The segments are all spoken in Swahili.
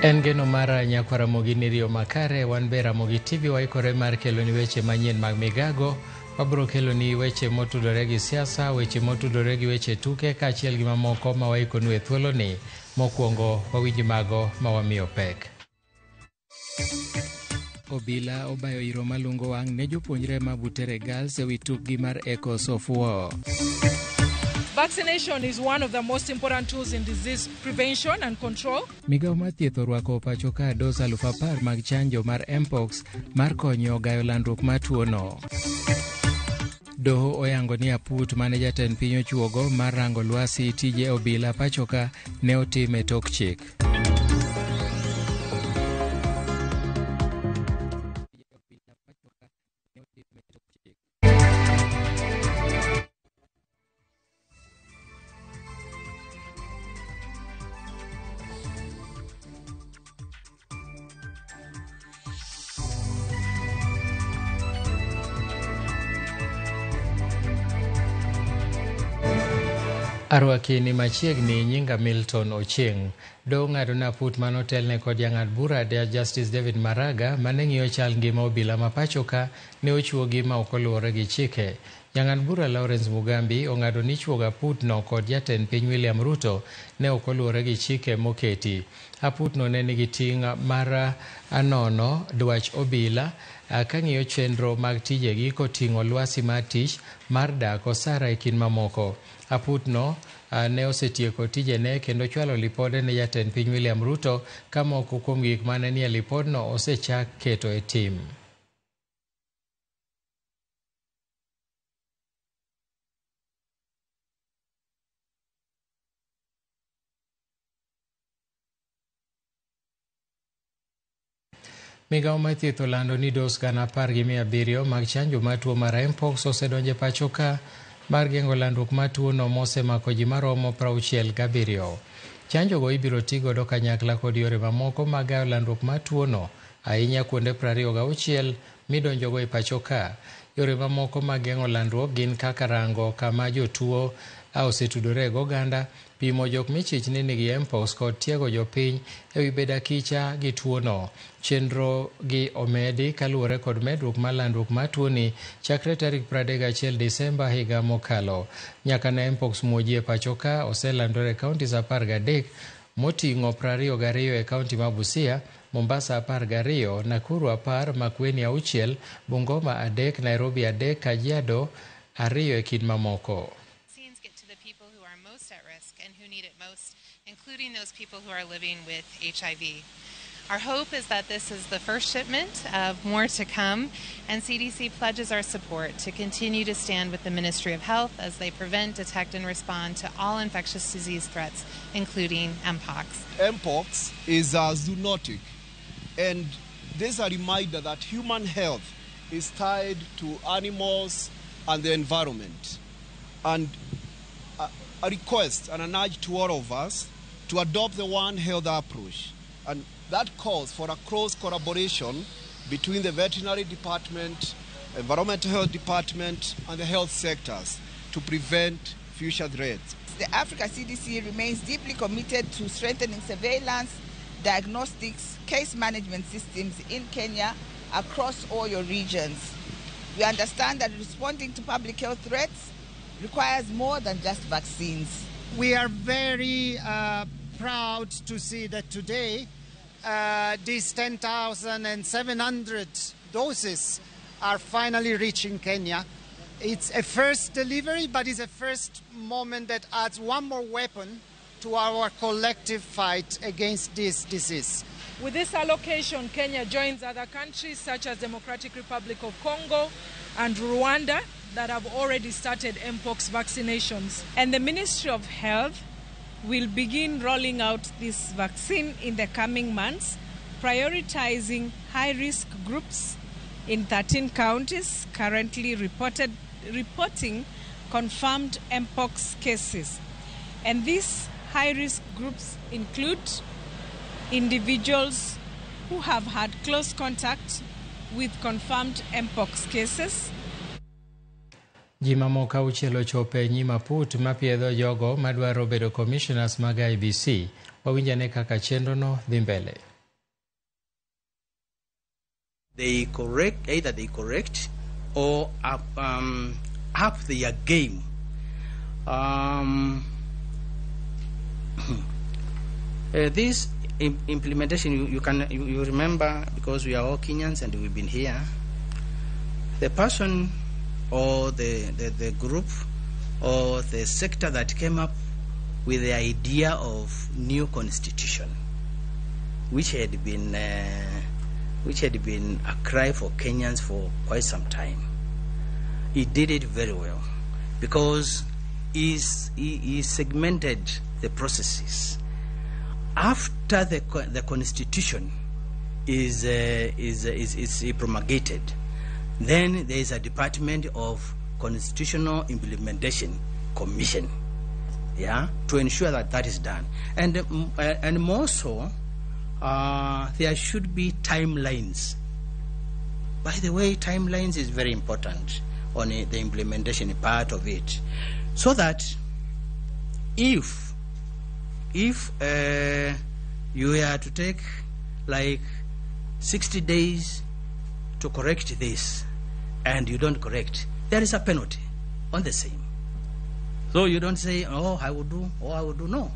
En geno mara nyakwara mogi nirio makare wan bera mogi TV waikore mar kelo ni weche manyien mag migago. Wabro kelo ni weche motudore gi siasa, weche motudore gi weche tuke kaachiel gi mamoko ma waikonu e thuolo ni. Mokwongo wawinji mago ma wamiyo pek. Obila obayo iro malungo wang' ne jopuonjre ma Butere Girls e wi tukgi mar Echoes of War. Vaccination is one of the most important tools in disease prevention and control. Migao mar thieth orwako pacho ka dos 10,000 mag chanjo mar Mpox mar konyo gayo landruok mar tuono. Doho oyango ni aput mane jatend piny ochuogo mar rango lwasi tije obila pacho ka ne otim e tok chik. Arwaki machiegni nyinga Milton Ochieng. Do ng'ado na put manotelne kod jang'ad bura Justice David Maraga mane ng'iyo chal ngima obila ma pacho ka ne ochuogi ma ok oluwore gi chike. Jang'ad bura Lawrence Mugambi ong'ado ni chuoga aputno kod jatend piny William Ruto ne ok oluwore gi chike moketi. Aputno ne nigi ting' mar anono dwach obila ka ng'iyo chenro mag tijegi koting'o lwasi mar tich mar dak osara e kin mamoko. Aputno ne osetieko tijene kendo chwalo lipode ne jatend piny William Ruto ka moko kuom gik mane nie lipodno osechak keto e tim. Migao mar thieth olando ni dos 10,700 mag chanjo mar tuo mar Mpox osedonjo e pacho ka mar geng'o landruok mar tuono mosemako ji maromo 67. Chanjogo ibiro ti godo kanyakla kod yore mamoko mag gayo landruok mar tuono, ahinya kuonde 26 midonjogo e pacho ka. Yore mamoko mag geng'o landruok gin kaka rango kama jotuo osetudore goganda, pimo jok michich ni nigi Mpox kod tiego jopiny e wi bedakicha gi tuono. Chenro gi omedi kaluwore kod medruok mar landruok mar tuoni chakre tarik 31 Disemba higa mokalo. Nyaka ne Mpox muoji e pacho ka oselandore e kauntis 13 moting'o 22 e kaunti ma Busia, Mombasa 12, Nakuru 10, Makueni 6, Bungoma 3, Nairobi 3, Kajiado 2 e kin mamoko. Including those people who are living with HIV. Our hope is that this is the first shipment of more to come, and CDC pledges our support to continue to stand with the Ministry of Health as they prevent, detect, and respond to all infectious disease threats, including Mpox. Mpox is zoonotic, and this is a reminder that human health is tied to animals and the environment. And a request and an urge to all of us to adopt the One Health approach. And that calls for a close collaboration between the veterinary department, environmental health department, and the health sectors to prevent future threats. The Africa CDC remains deeply committed to strengthening surveillance, diagnostics, case management systems in Kenya across all your regions. We understand that responding to public health threats requires more than just vaccines. We are very proud to see that today these 10,700 doses are finally reaching Kenya. It's a first delivery, but it's a first moment that adds one more weapon to our collective fight against this disease. With this allocation, Kenya joins other countries such as Democratic Republic of Congo and Rwanda that have already started Mpox vaccinations. And the Ministry of Health will begin rolling out this vaccine in the coming months, prioritizing high-risk groups in 13 counties currently reporting confirmed Mpox cases. And these high-risk groups include individuals who have had close contact with confirmed Mpox cases. Ji mamoko auchiel ochopo e nyim aput mapiedho jogo madwaro bedo commissioners mag IEBC. Wawinjane kaka chenrono dhi mbele. they correct or up their game. This implementation, you remember, because we are all Kenyans and we've been here, the person or the group or the sector that came up with the idea of new constitution, which had been a cry for Kenyans for quite some time. He did it very well because he segmented the processes. After the constitution is promulgated, then there is a Department of Constitutional Implementation Commission, to ensure that that is done, and more so, there should be timelines. By the way, timelines is very important on the implementation part of it, so that if you were to take like 60 days to correct this and you don't correct, there is a penalty on the same. So you don't say, oh, I will do. No.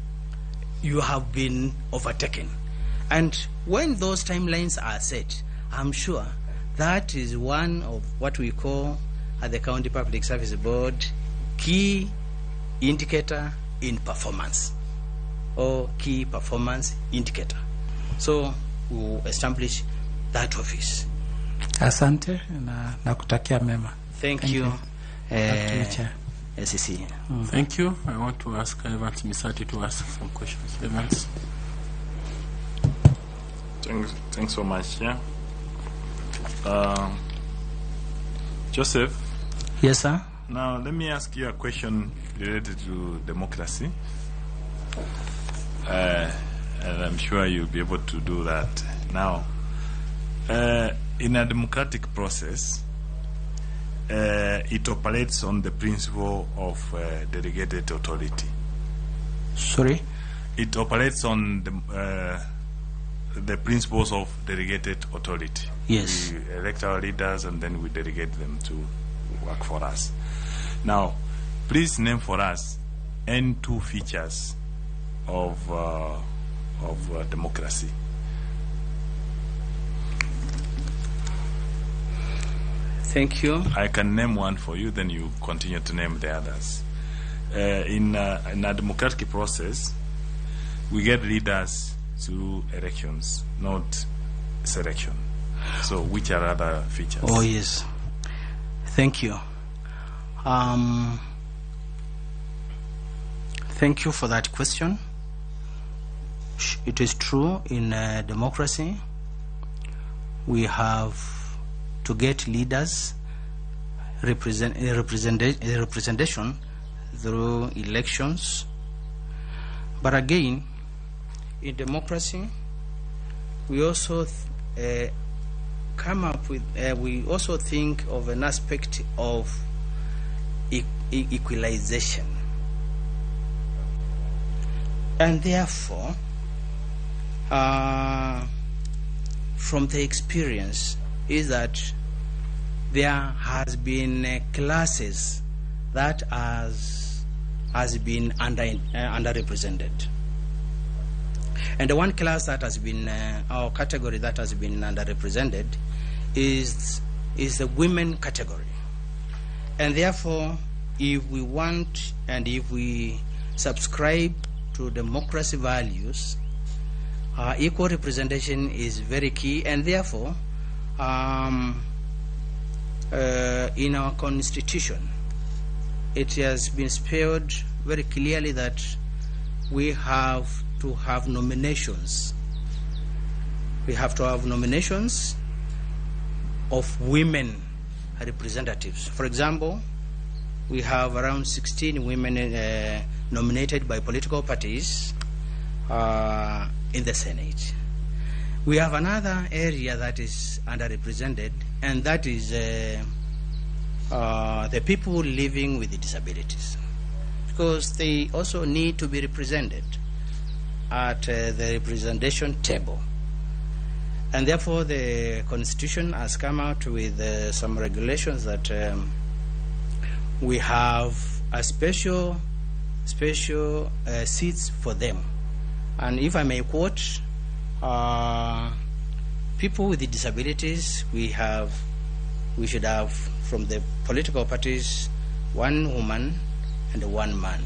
You have been overtaken. And when those timelines are set, I'm sure that is one of what we call at the County Public Service Board key indicator in performance, or key performance indicator. So we will establish that office. Asante na kutakia mema. Thank you. SEC. Thank you. I want to ask Evans Misati to ask some questions. Evans. Thanks so much. Yeah. Joseph. Yes, sir. Now let me ask you a question related to democracy, and I'm sure you'll be able to do that. Now, in a democratic process, it operates on the principle of delegated authority. Sorry? It operates on the principles of delegated authority. Yes. We elect our leaders and then we delegate them to work for us. Now, please name for us any two features of democracy. Thank you. I can name one for you, then you continue to name the others. In a democratic process, we get leaders through elections, not selection. So which are other features? Oh, yes. Thank you. Thank you for that question. It is true, in democracy, we have to get leaders representation through elections. But again, in democracy, we also come up with, we also think of an aspect of equalization. And therefore, from the experience, is that there has been classes that has been underrepresented. And the one class that has been, our category that has been underrepresented is the women category. And therefore, if we want and if we subscribe to democracy values, equal representation is very key, and therefore, in our constitution, it has been spelled very clearly that we have to have nominations. We have to have nominations of women representatives. For example, we have around 16 women nominated by political parties in the Senate. We have another area that is underrepresented, and that is the people living with disabilities, because they also need to be represented at the representation table. And therefore, the Constitution has come out with some regulations that we have a special seats for them. And if I may quote, people with disabilities, we should have from the political parties 1 woman and 1 man.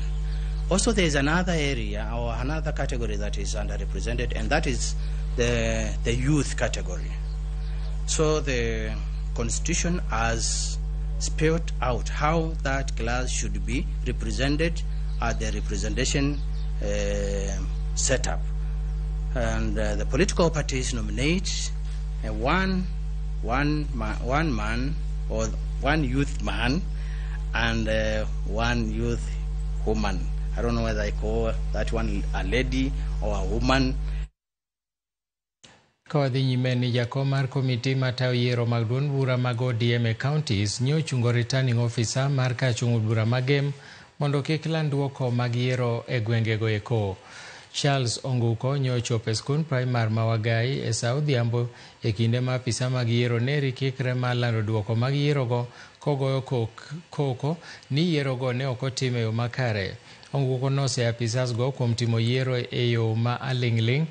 Also, there is another area or another category that is underrepresented, and that is the youth category. So the Constitution has spelled out how that class should be represented at the representation setup. And the political parties nominate one man or 1 youth man and 1 youth woman. I don't know whether I call that one a lady or a woman. Kawadhi nyime ni jakom mar komiti matayo yiero mag duond bura mag ODM e counties nyo chungo returning officer mar ka chung bura magem mondo kik land duoko mag yiero e gwengego eko. Charles Onguko nyo chopo skul primar Mawagai e Saudi Ambo e kinde ma apisa mag yiero neri kikre mar lando duoko mag yierogo kogoyo koko ni yierogo ne ok otime yo makare. Onguko nose apisas go kuom timo yiero e yo ma aling'ling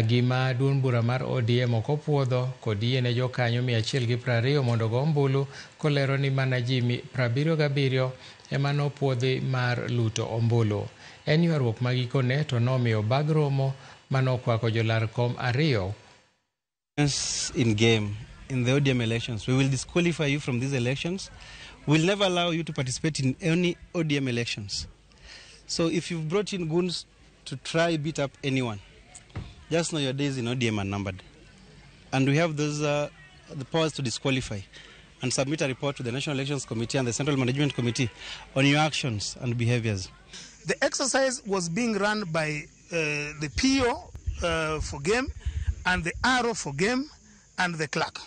gima duond bura mar ODM ok opuodho kod yiene jokanyo 120 mondo go ombulu kolero ni mana ji 77 ema nopuodhi mar luto ombulu. En ywaruok magikone to nomiyo bag romo manokwako jolar kom 2. In game in the ODM elections, we will disqualify you from these elections. We will never allow you to participate in any ODM elections. So if you've brought in goons to try beat up anyone, just know your days in ODM are numbered. And we have those the powers to disqualify and submit a report to the National Elections Committee and the Central Management Committee on your actions and behaviors. The exercise was being run by the PO for game and the RO for game and the clerk.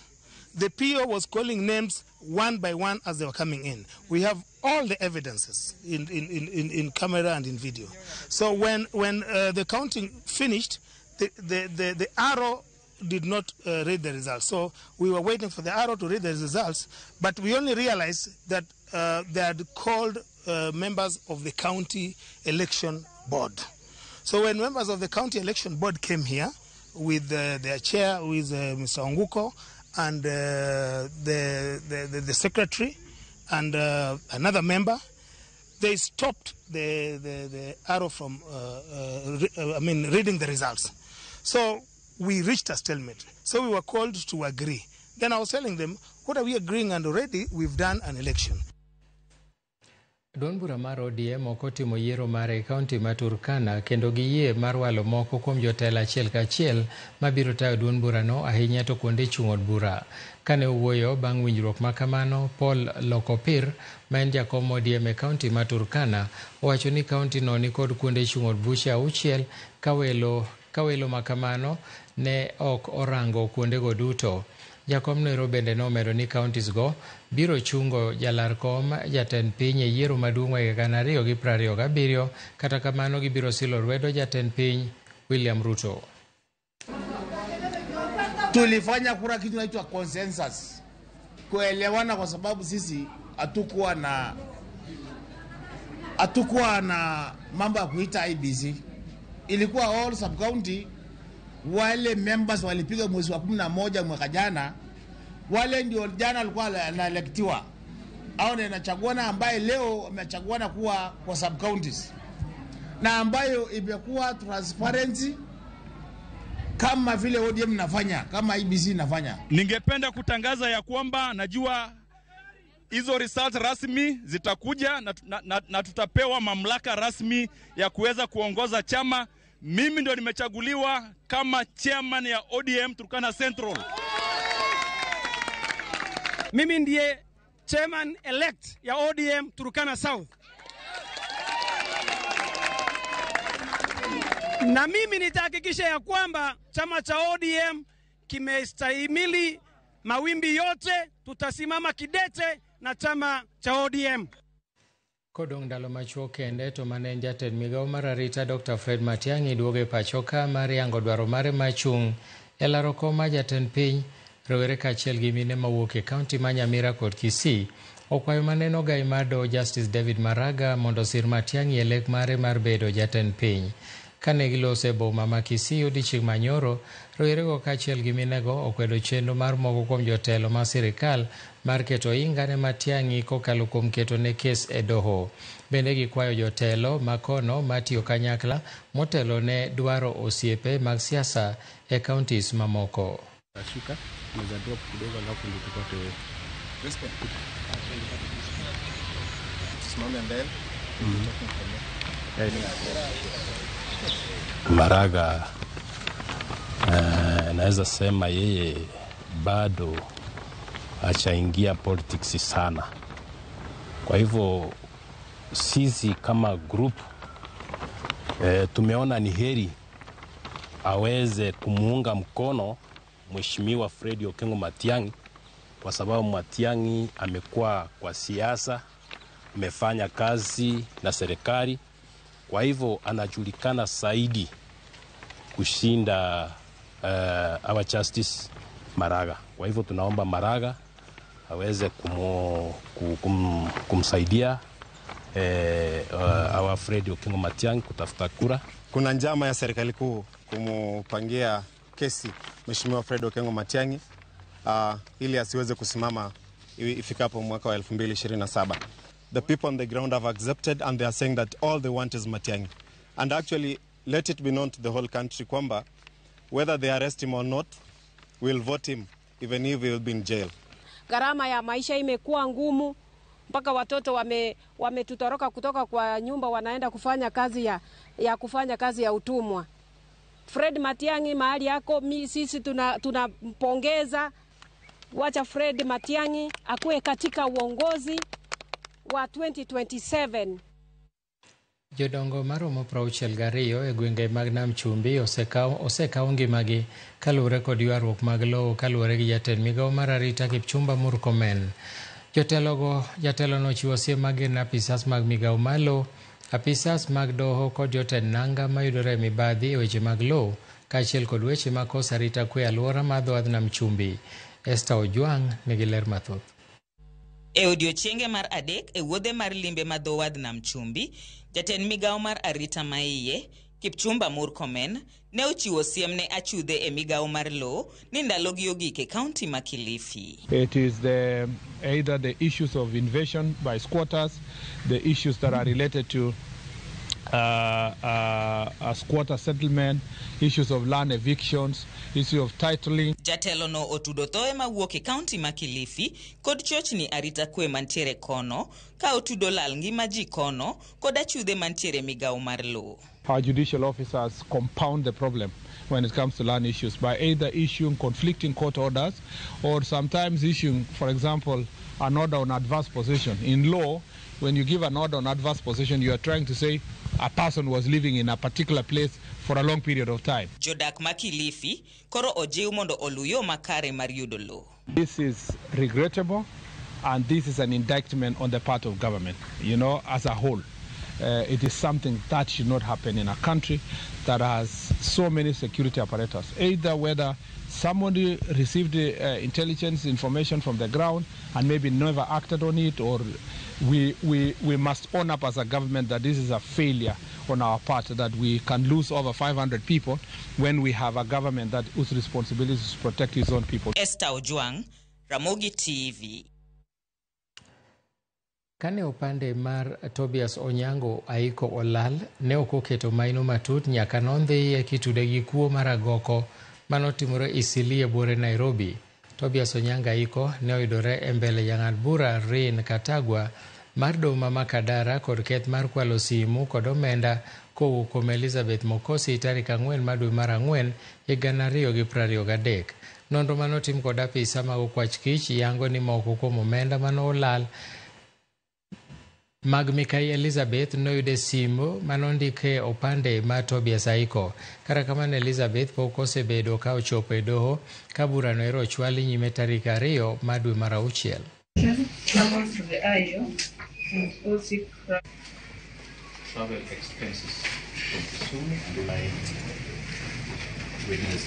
The PO was calling names one by one as they were coming in. We have all the evidences in camera and in video. So when the counting finished, the RO did not read the results. So we were waiting for the RO to read the results, but we only realized that they had called members of the county election board. So when members of the county election board came here with their chair, who is Mr. Onguko, and the secretary and another member, they stopped the RO from reading the results. So we reached a stalemate. So we were called to agree. Then I was telling them, what are we agreeing? And already we've done an election. Duond bura mar ODM okotimo yiero mare e kaunti ma Turkana kendo giyie mar walo moko kuom jotelo achiel kachiel mabiro tayo duond burano ahinya to kuonde chung' od bura. Kane owuoyo bang' winjruok ma kamano, Paul Lokopir, ma en jakom ODM e kaunti ma Turkana, owacho ni kaunti no ni kod kuonde chung' od buche 6 kawelo ma kamano ne ok orango kuondego duto. Jakom Nero bende nomedo ni counties go biro chungo jalar kom jatend piny e yiero maduong' e 2027, kata kamano gibiro silo lwedo jatend piny William Ruto. Tulifanya kura kitu inaitwa consensus, kuelewana, kwa sababu sisi hatukuwa na mambo ya kuita IBC. Ilikuwa all sub county. Wale members walipiga mwezi wa 11 mwaka jana, wale ndio jana walikuwa wanaelektiwa au wanachaguana, ambaye leo wamechaguana kuwa kwa sub counties, na ambayo imekuwa transparency kama vile ODM nafanya, kama IBC nafanya. Ningependa kutangaza ya kwamba najua hizo results rasmi zitakuja na tutapewa mamlaka rasmi ya kuweza kuongoza chama. Mimi ndio nimechaguliwa kama chairman ya ODM Turkana Central. Mimi ndiye chairman elect ya ODM Turkana South. Na mimi nitahakikisha ya kwamba chama cha ODM kimestahimili mawimbi yote. Tutasimama kidete na chama cha ODM. Kodong ndalo machuok kende to mane en jatend migao mar arita Dr. Fred Matiang'i duogo e pacho ka mar yango dwaro mare machung' E laro kom ma jatend piny, rowere kaachiel gi mine mawuok e kaunti ma Nyamira kod Kisii okwayo maneno gai mado Justice David Maraga mondo sir Matiang'i e lek mare mar bedo jatend piny. Kane gilose boma ma Kisii odiechieng' manyoro, rowerego kaachiel gi minego okwedo chenro mar moko kuom jotelo ma sirikal mar keto ohinga ne Matiang'i kokalo kuom keto ne kes e doho. Bende gikwayo jotelo makono matiyo kanyakla motelo ne dwaro osiepe mag siasa e kauntis mamoko. Maraga naweza sema yeye bado hajaingia politics sana. Kwa hivyo sisi kama group tumeona ni heri aweze kumuunga mkono Mheshimiwa Fred Okengo Matiang'i, kwa sababu Matiang'i amekuwa kwa siasa, amefanya kazi na serikali, kwa hivyo anajulikana zaidi kushinda our Justice Maraga. Kwa hivyo tunaomba Maraga aweze kumsaidia our Fred Okengo Matiang'i kutafuta kura. Kuna njama ya serikali kuu kumupangia kesi Mheshimiwa Fred Okengo Matiang'i ili asiweze kusimama ifikapo mwaka wa 2027. The people on the ground have accepted and they are saying that all they want is Matiang'i. And actually, let it be known to the whole country kwamba whether they arrest him or not, we'll vote him even if he will be in jail. Gharama ya maisha imekuwa ngumu mpaka watoto wametutoroka kutoka kwa nyumba wanaenda kufanya kazi ya utumwa. Fred Matiang'i mahali yako, sisi tunampongeza. Wacha Fred Matiang'i akuwe katika uongozi wa 2027. Jodongo maromo 62 e gwenge mag Nam Chumbi osekawo ngimagi kaluwore kod ywaruok mag lowo kaluwore gi jatend migawo mar arita Kipchumba Murkomen. Jatelono chiwo siem mager ne apisas mag migawo malo, apisas mag doho kod jotend nanga mayudore e mibadhi e weche mag lowo kaachiel kod weche mag koso arita kwe e alwora mar dho wadh Nam Chumbi. Esther Ojwang' nigi ler mathoth. E odiochienge mar adek e wuodhe mar limbe ma dho wadh Nam Chumbi, jatend migawo mar arita maiye Kipchumba Murkomen ne ochiwo siem ne achudhe e migawo mar lowo ni ndalogi ogik e kaunti ma Kilifi. It is either the issues of invasion by squatters, the issues that are related to a squatter settlement, issues of land evictions, issue of titling. Jatelo no otudo thoe mawuok e kaunti ma Kilifi kod chochni arita kwe mantiere kono ka otudo lal ngima ji kono kod achudhe mantiere migawo mar lowo. Our judicial officers compound the problem when it comes to land issues by either issuing conflicting court orders or sometimes issuing, for example, an order on adverse possession. In law, when you give an order on adverse possession, you are trying to say a person was living in a particular place for a long period of time. Jodak ma Kilifi koro ojiw mondo oluyo makare mar yudo lowo. This is regrettable and this is an indictment on the part of government, as a whole. It is something that should not happen in a country that has so many security apparatus. Either whether somebody received intelligence information from the ground and maybe never acted on it, or we must own up as a government that this is a failure on our part, that we can lose over 500 people when we have a government whose responsibility is to protect its own people. Esther Ojwang', Ramogi TV. Kane upande mar Tobias Onyango Aiko olal, ne okoketo maino matut nyaka nondhi e kitude gi kuo mar agoko manotimore Isili e buore Nairobi. Tobias Onyango Aiko ne oyudore e mbele jang'ad bura Rin Katagwa mar doho ma Makadara kod keth mar kwalo simu kod omenda kowuok kuom Elizabeth Mokosi tarik 4 dwe mar 4 higa 2023. Nonro manotim kod apisa mag okwach kich yango ni moko kuom omenda manolal mag Mikai Elizabeth noyude simu manondike opande ma Tobias Aiko. Kata kamano Elizabeth pok osebedo ka ochopo e doho ka burano ero chwali nyime tarik 2 dwe mar 6. Travel expenses from Kisumu and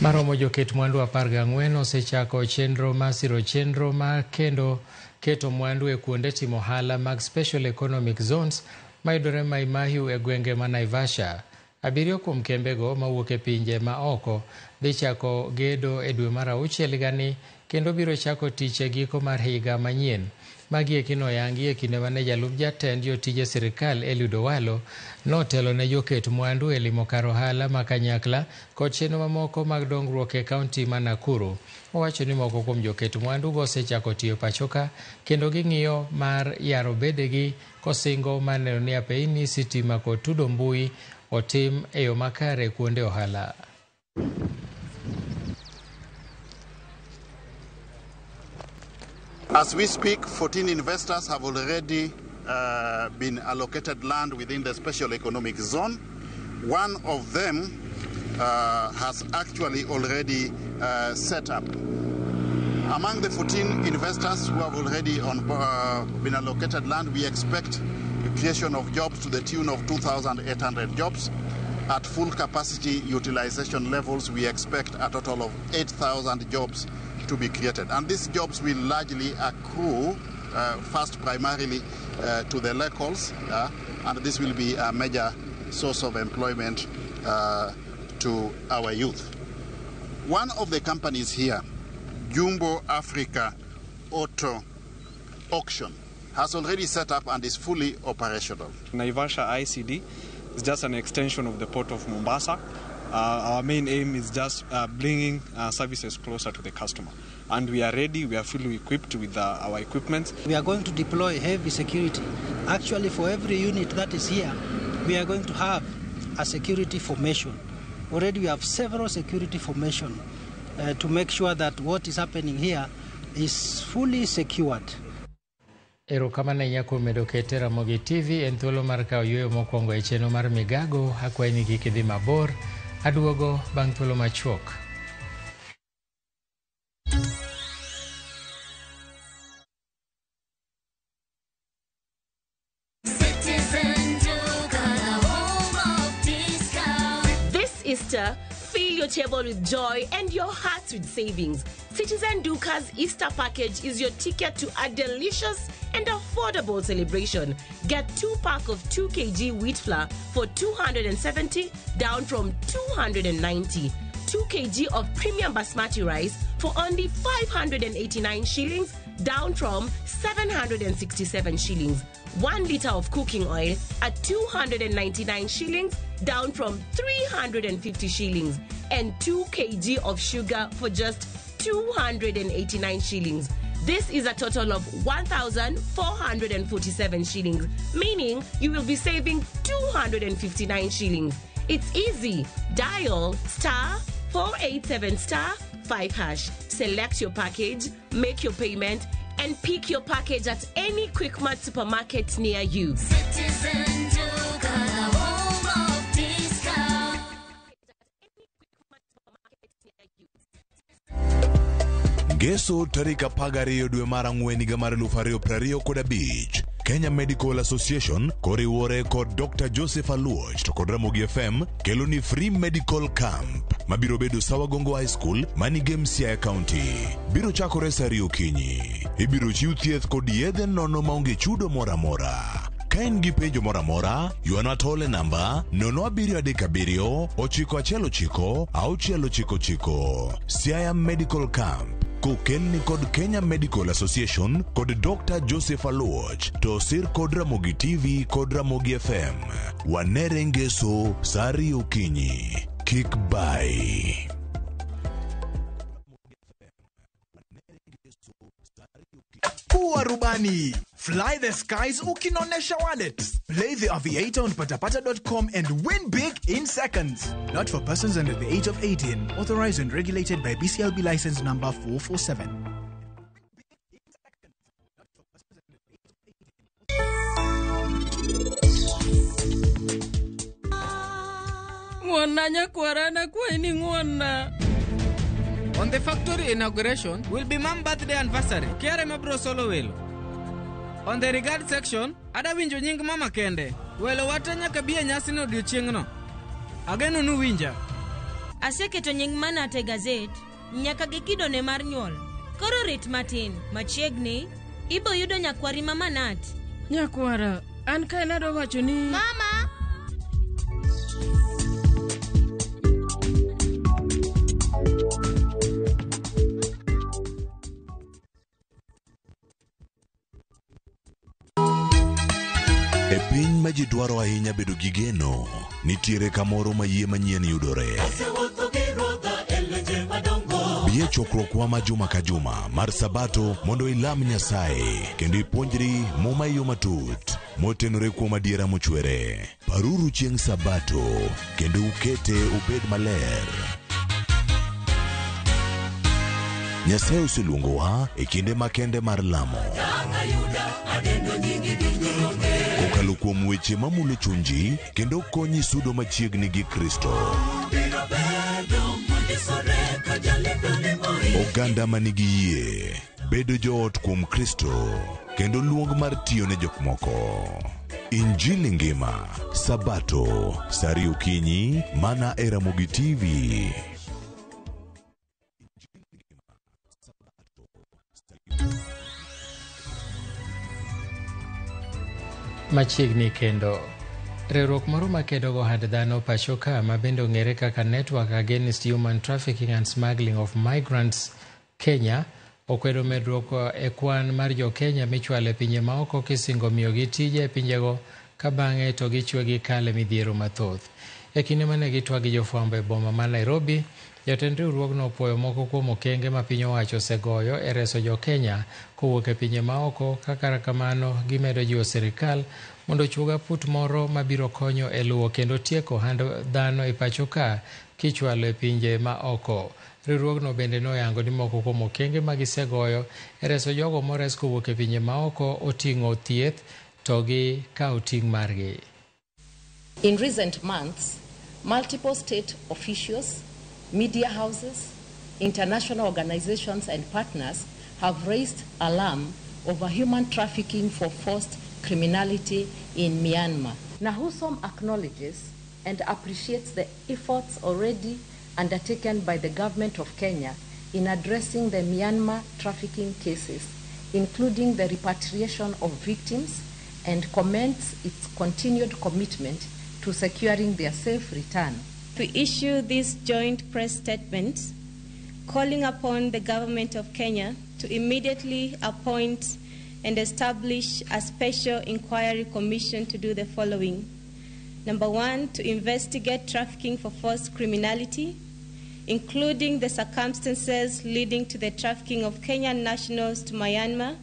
Maromo joket mwandu 14 osechako chenro masiro chenro ma kendo keto mwandu e kuonde timo ohala mag Special Economic Zones mayudore Maimahiu e gwenge ma Naivasha. 7 kuom kembego mawuok e pinje ma oko dhi chako gedo e dwe mar 6 gani kendo biro chako tich e giko mar higa manyien. Magi ekino yangi e kinde mane jalup jatend jotije sirikal Eliud Owalo notelo ne joket mwandu e limo kar ohala ma kanyakla kod chenro mamoko mag dongruok e kaunti ma Nakuru. Owacho ni moko kuom joket mwandu go osechako tiyo pachoka kendo ging'iyo mar yaro bedegi kosingo maneno ni apeini sitima kod tudo mbui otim e yo makare kuonde ohala. As we speak, 14 investors have already been allocated land within the Special Economic Zone. One of them has actually already set up. Among the 14 investors who have already been allocated land, we expect the creation of jobs to the tune of 2,800 jobs. At full capacity utilization levels, we expect a total of 8,000 jobs to be created. And these jobs will largely accrue, first primarily to the locals, and this will be a major source of employment to our youth. One of the companies here, Jumbo Africa Auto Auction, has already set up and is fully operational. Naivasha ICD is just an extension of the port of Mombasa. Our main aim is just bringing services closer to the customer. And we are ready, we are fully equipped with our equipment. We are going to deploy heavy security. Actually, for every unit that is here, we are going to have a security formation. Already we have several security formations to make sure that what is happening here is fully secured. Erokamano nyako medo kete Ramogi TV en thuolo mar kawo yweyo mokwongo e chenro mar Migago. Akwayi ni kik idhi mabor. Aduogo bang' thuolo machuok. This Easter, fill your table with joy and your hearts with savings. Citizen Duka's Easter package is your ticket to a delicious and affordable celebration. Get 2-pack of 2 kg wheat flour for 270, down from 290. 2 kg of premium basmati rice for only 589 shillings, down from 767 shillings. 1 liter of cooking oil at 299 shillings, down from 350 shillings. And 2 kg of sugar for just 289 shillings. This is a total of 1,447 shillings, meaning you will be saving 259 shillings. It's easy. Dial *487*5#. Select your package, make your payment, and pick your package at any Quickmart supermarket near you. Citizen Duka, home of discount. Geso tarika pagariyo dwe mar ang'wen higa mar 2025, Kenya Medical Association koriwore kod Dr. Joseph Aluoch to kod Ramogi FM kelo ni free medical camp mabiro bedo Sawagongo High School manigem Siaya County. Biro chakore sa 2 okinyi. Ibiro chiw thieth kod yedhe nono maonge chudo mora mora. Ka in gi penjo mora mora, yuana tole namba 0739-999-699. Siaya Medical Camp kokelni kod Kenya Medical Association kod Dr. Joseph Aluoch to sir kod Ramogi TV kod Ramogi FM. Wanere ngeso sari okinyi. Kik bai. Kuwa rubani. Fly the skies ukinonesha wallet. Play the aviator on patapata.com and win big in seconds. Not for persons under the age of 18. Authorized and regulated by BCLB license number 447. Ngwana kwarana kweni ngwana. On the factory inauguration will be Mam birthday anniversary. Kiare mabro solo welo. On the regard section, ada winjo nying mama kende. Welo watanya kabia nyasi no odiochieng'no. Ageno nu winja. Aseketo nying Manat e gazet nyaka gi kidone mar nyuol. Koro rit matin, machiegni ibo yudo nyakwari ma Manat. Nyakwara, an kae nado wacho ni... Mama! E piny ma ji dwaro ahinya bedo gi geno, nitiere kamoro ma yie manyien yudore. Bie chokruokwa ma juma ka juma mar Sabato mondo ilam Nyasaye kendo ipuonjri muma yo matut motenore kuom adiera mochwere. Paruru chieng' Sabato kendo ukete obed maler. Nyasaye oseluongowa e kinde makende mar lamo. Kokalo kuom weche mamulo chunji kendo konyi sudo machiegni gi Kristo. Oganda manigi yie bedo joot kuom Kristo kendo luong mar tiyo ne jok moko. Injili ngima, Sabato, sari okinyi, mana e Ramogi TV. Machiegni kendo. Riwruok moro makedo go hand dhano pacho ka ma bende ong'ere kaka Network Against Human Trafficking and Smuggling of Migrants Kenya okwedo medruok e kwan mar jo Kenya michwalo e pinje maoko kisingo miyogi tije e pinjego ka bang'e to gichwe gi kale midhiero mathoth. E kinde mane gitwag gi jofwambo e boma ma Nairobi, jatend riwruogno opwoyo moko kuom okenge ma piny owacho osegoyo e reso jo Kenya kowuok e pinje maoko, kaka kamano gimedo jiwo sirikal mondo chuga put moro mabiro konyo e luwo kendo tieko hand dhano e pacho ka kichwalo e pinje maoko. Riwruogno bende noyango ni moko kuom okenge ma gisegoyo e reso jogo mores kowuok e pinje maoko oting'o thieth to gi kawo ting' margi. In recent months, multiple state officials, media houses, international organizations and partners have raised alarm over human trafficking for forced criminality in Myanmar. NAHUSOM acknowledges and appreciates the efforts already undertaken by the government of Kenya in addressing the Myanmar trafficking cases, including the repatriation of victims, and commends its continued commitment to securing their safe return. To issue this joint press statement calling upon the government of Kenya to immediately appoint and establish a special inquiry commission to do the following. Number one, to investigate trafficking for forced criminality, including the circumstances leading to the trafficking of Kenyan nationals to Myanmar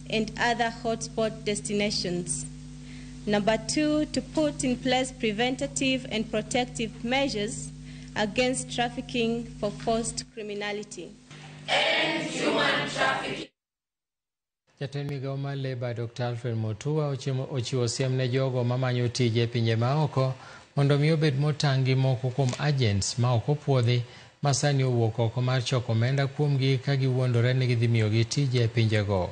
and other hotspot destinations. Number two, to put in place preventative and protective measures against trafficking for forced criminality. End human trafficking. Jatend migao mar Labour Dr. Alfred Mutua ochiwo siem ne jogo mamanyo tije e pinje maoko mondo mi obed motang' gi moko kuom agents ma ok opuodhi ma sani owuok oko mar choko omenda kuomgi ka giwuondore ni gidhi miyogi tije e pinjego.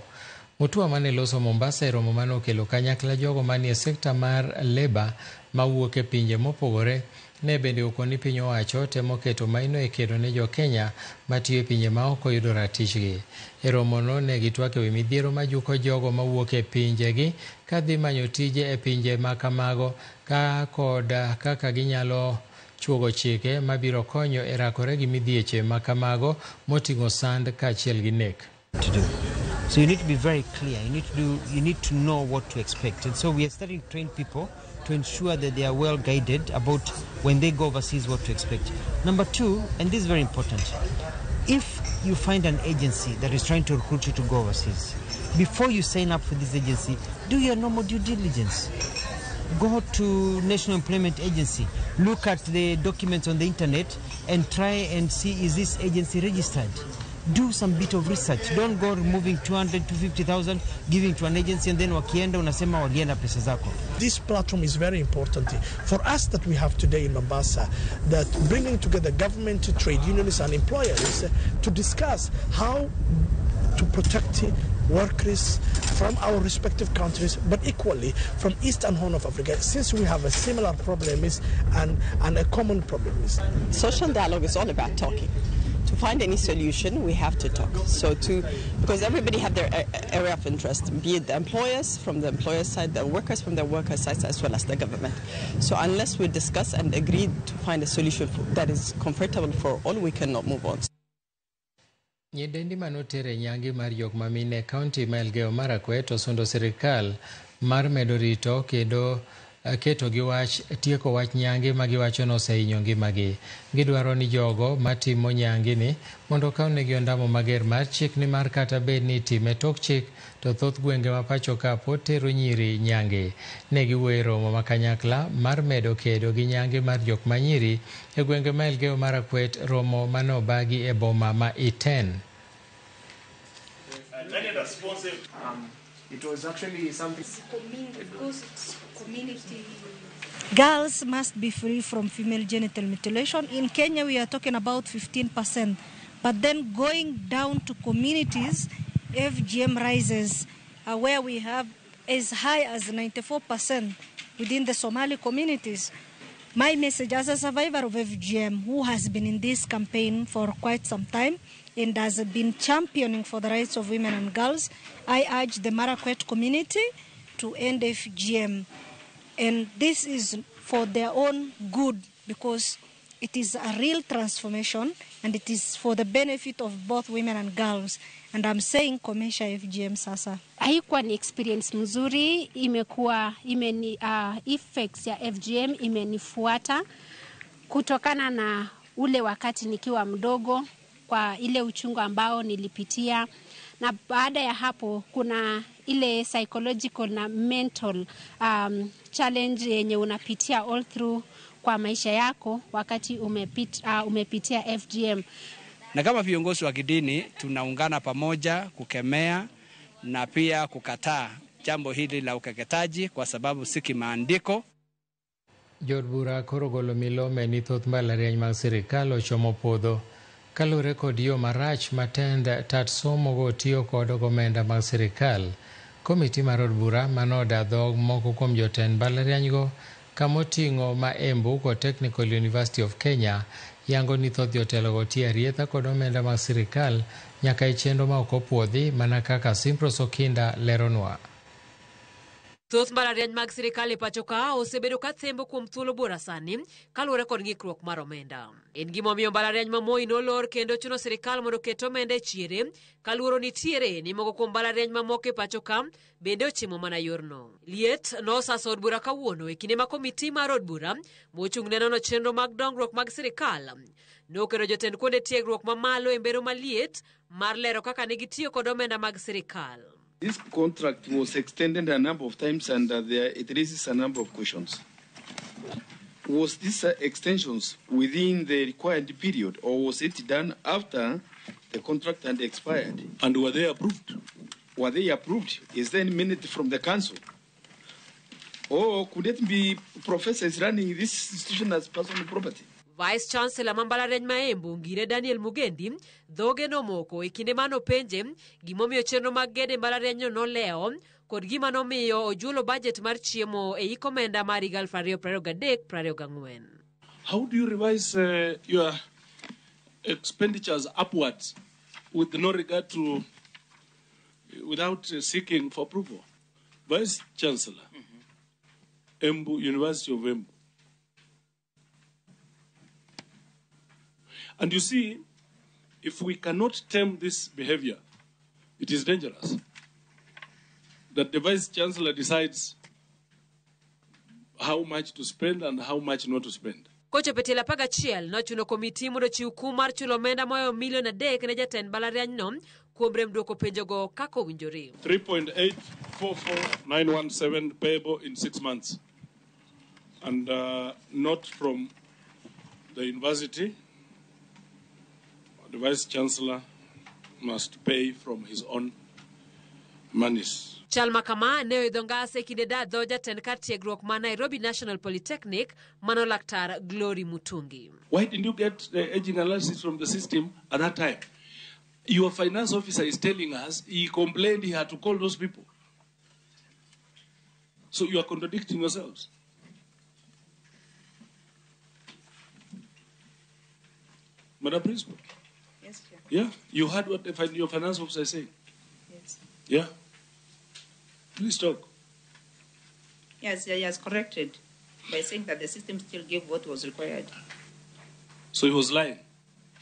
Mutua mane loso Mombasa e romo mane okelo kanyakla jogo manie sekta mar Labour mawuok e pinje mopogore ne bende okoni piny owacho temo keto maino e kedo ne jo Kenya matiyo e pinje maoko yudo ratichgi. E romono ne gitwak ewi midhiero majuko jogo mawuok e pinjegi kadhi manyo tije e pinje makamago kod kaka ginyalo chuogo chike mabiro konyo e rakore gi midhieche makamago moting'o sand kaachiel gi nek. So you need to be very clear. You need to know what to expect. And so we are starting to train people to ensure that they are well guided about when they go overseas what to expect. Number two, and this is very important, if you find an agency that is trying to recruit you to go overseas, before you sign up for this agency, do your normal due diligence. Go to National Employment Agency, look at the documents on the internet and try and see, is this agency registered? Do some bit of research. Don't go removing 200 to 50,000, giving to an agency and then wakienda unasema walienda pesa zako. This platform is very important for us that we have today in Mombasa, that bringing together government, trade unions and employers to discuss how to protect workers from our respective countries, but equally from Eastern Horn of Africa, since we have a similar problem and a common problem. Social dialogue is all about talking. To find any solution, we have to talk. Because everybody have their area of interest, be it the employers from the employer side, the workers from the worker side, as well as the government. So unless we discuss and agree to find a solution that is comfortable for all, we cannot move on. Nyidendi manotere nyangi mar jok mamine kaunti ma Elgeyo Marakwet osundo sirikal mar medo rito kendo keto gi wach tieko wach nyangi ma giwacho no osehinyo ngimagi. Gidwaro ni jogo matimo nyangi ni mondo kawnegi ondamo mager mar chik ni mar kata bed ni time tok chik to thoth gwenge ma pacho ka pod tero nyiri nyangi. Ne giwuoyo romo makanyakla mar medo kedo gi nyangi mar jok manyiri e gwenge ma Elgeyo Marakwet, romo manobagi e boma ma Iten. It was actually something. Community. Girls must be free from female genital mutilation. In Kenya, we are talking about 15%. But then going down to communities, FGM rises, where we have as high as 94% within the Somali communities. My message as a survivor of FGM, who has been in this campaign for quite some time and has been championing for the rights of women and girls, I urge the Marakwet community to end FGM. And this is for their own good, because it is a real transformation and it is for the benefit of both women and girls. And I'm saying komesha FGM sasa. Haikuwa ni experience mzuri, imekuwa effects ya FGM imenifuata kutokana na ule wakati nikiwa mdogo, kwa ile uchungu ambao nilipitia, na baada ya hapo kuna ile psychological na mental challenge yenye unapitia all through kwa maisha yako wakati umepitia FGM. Na kama viongozi wa kidini tunaungana pamoja kukemea na pia kukataa jambo hili la ukeketaji kwa sababu si kimaandiko. Jod bura koro golo milome ni thoth mbalariany mag sirikal ochomo podho kalure kod yo marach matend tat somo go tiyo kod omenda mag sirikal. Komiti mar od bura manoda dhog moko kuom jotend mbalariany go kamoting'o ma Embu kod Technical University of Kenya yango ni thoth jotelo go tiyo arietha kod omenda mag sirikal nyaka e chenro ma ok opuodhi, mana kaka Simpros Okinda leronwa. Thoth mbalariany mag sirikal e pacho ka osebedo ka thembo kuom thuolo bora sani kaluwore kod ng'ikruok mar omenda. En gimomiyo mbalariany ma Moi nolor kendo chuno sirikal mondo ket omenda e chiere kaluwore nitiere ni moko kuom mbalariany mamoko e pacho ka bende ochimo mana yorno. Liet nosaso od bura kawuono e kinde ma komiti mar od bura mochung' ne nono chenro mag dongruok mag sirikal nokelo jotend kuonde tiegruok mamalo e mbero maliet mar lero kaka ne gitiyo kod omenda mag sirikal. This contract was extended a number of times and it raises a number of questions. Was this extensions within the required period or was it done after the contract had expired? And were they approved? Were they approved? Is there any minute from the council? Or could it be professors running this institution as personal property? Vice Chancellor mbalariany ma Embu Ngire Daniel Mugendi dhoge nomoko e kinde mano penje gimomiyo chenro mag gede mbalariany no leo kod gima nomiyo ojulo budget mar chiemo e ikomenda mar 2023-2024. How do you revise your expenditures upwards with no regard to, without seeking for approval? Vice Chancellor, Embu, University of Embu. And you see, if we cannot tame this behavior, it is dangerous that the Vice Chancellor decides how much to spend and how much not to spend. Kocho petela paga chiel nochuno komiti mondo chiw kum mar chulo omenda moyo milion 3 ne jatend mbalariany no kuom rem duoko penjogo kaka owinjore. 3.844917 payable in 6 months, and not from the university. The Vice Chancellor must pay from his own monies. Chalma kama ne oidho ngase kinde dadho jatend kar tiegruok ma Nairobi National Polytechnic mano Laktar Glory Mutungi. Why didn't you get the aging analysis from the system at that time? Your finance officer is telling us he complained he had to call those people. So you are contradicting yourselves. Madam Principal. Yes, Chair. Yeah, you heard what your finance officer is saying. Yes. Yeah. Please talk. Yes, he has corrected by saying that the system still gave what was required. So he was lying.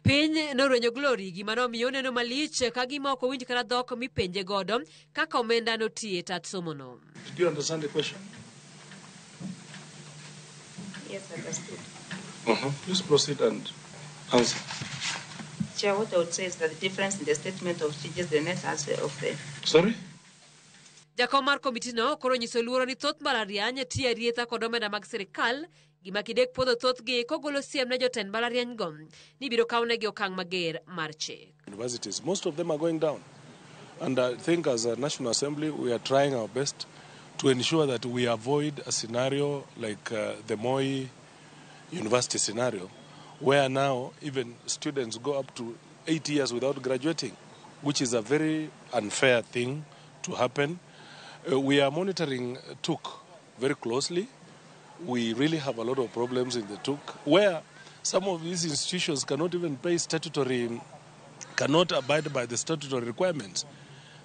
Piny norwenyo Glory gima nomiyo neno malich ka gima ok owinj kata dhok mipenje godo kaka omenda notie tat somono. Did you understand the question? Yes, I understood. Please proceed and answer. Chair, what I would say is that the difference in the statement of teachers, the net answer of the... Sorry? Jakom mar komiti no koro nyiso luoro ni thoth mbalariany tiyo arietha kod omenda mag sirikal gima kidek podho thothgi kogolo siem ne jotend mbalariany go ni biro kawnegi okang' mager mar chik. Universities, most of them are going down. And I think as a National Assembly, we are trying our best to ensure that we avoid a scenario like the Moi University scenario, where now even students go up to 8 years without graduating, which is a very unfair thing to happen. We are monitoring TUK very closely. We really have a lot of problems in the TUK, where some of these institutions cannot even pay cannot abide by the statutory requirements.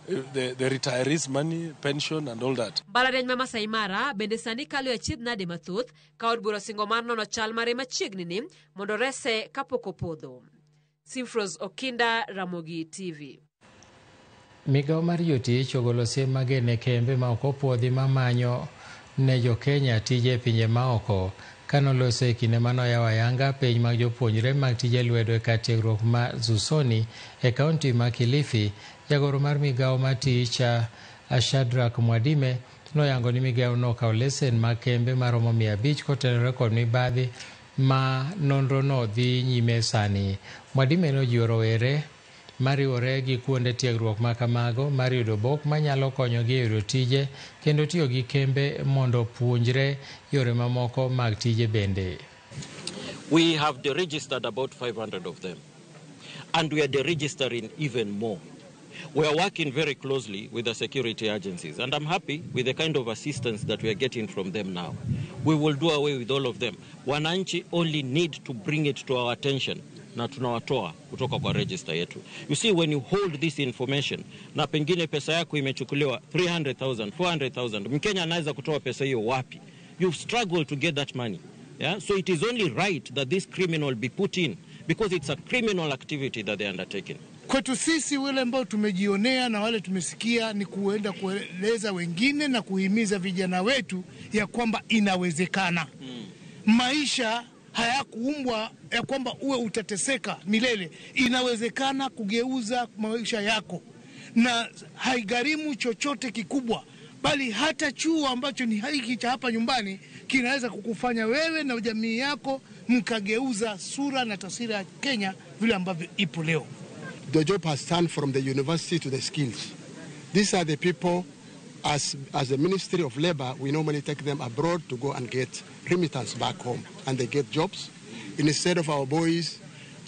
The retirees' money, pension, and all that. Mbalariany ma Masai Mara bende sani kalo achiedh nade mathoth ka od bura singo mar nono chal mare machiegni ni mondo rese kapok opodho. Simfros Okinda, Ramogi TV. Migao mar jotich ogolo siem mager ne kembe ma ok opuodhi mamanyo ne jo Kenya tije pinje maoko kanoloso e kinde manoyawo ayanga piny mag jopuonjre mag tije lwedo e kar tiegruok ma Zusoni e kaunti ma Kilifi. Jagoro mar migao ma tich Shadrack Mwadime noyango ni migao no okawo lesen mag kembe maromo 500 kotenore kod mibadhi ma nonro no dhi nyime sani. Mwadime nojiwo rowere mariwore gi kuonde tiegruok ma kamago mar yudo obok manyalo konyogi e yudo tije kendo tiyo gi kembe mondo puonjre yore mamoko mag tije bende. We have deregistered about 500 of them, and we are deregistering even more. We are working very closely with the security agencies, and I'm happy with the kind of assistance that we are getting from them now. We will do away with all of them. Wananchi only need to bring it to our attention na tunawatoa kutoka kwa register yetu. You see, when you hold this information na pengine pesa yako imechukuliwa 300,000, 400,000, Mkenya anaweza kutoa pesa hiyo wapi? You've struggled to get that money. Yeah? So it is only right that this criminal be put in because it's a criminal activity that they're undertaking. Kwetu sisi wale ambao tumejionea na wale tumesikia ni kuenda kueleza wengine na kuhimiza vijana wetu ya kwamba inawezekana. Maisha hayakuumbwa ya kwamba uwe utateseka milele. Inawezekana kugeuza maisha yako na haigharimu chochote kikubwa, bali hata chuo ambacho ni hiki cha hapa nyumbani kinaweza kukufanya wewe na jamii yako mkageuza sura na taswira ya Kenya vile ambavyo ipo leo. The job has turned from the university to the skills. These are the people, as the Ministry of Labor, we normally take them abroad to go and get remittance back home, and they get jobs. Instead of our boys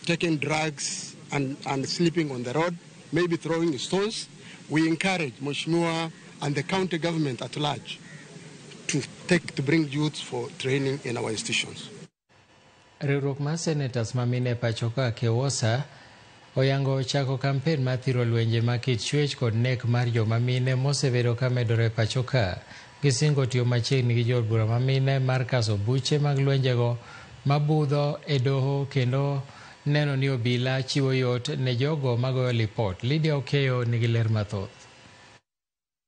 taking drugs and sleeping on the road, maybe throwing stones, we encourage Mheshimiwa and the county government at large to bring youth for training in our institutions. Riwruok mar Senators mamine pachoka Kewosa oyango chako kampen mar thiro lwenje ma kit chwech kod nek mar joma mine mosebedo ka medore pachoka. Gisingo tiyo machiegni gi jood bura mamine mar kaso buche mag lwenjego mabudho e doho kendo neno ni obila chiwo yot ne jogo magoyo lipot. Lydia Okeyo nigi ler mathoth.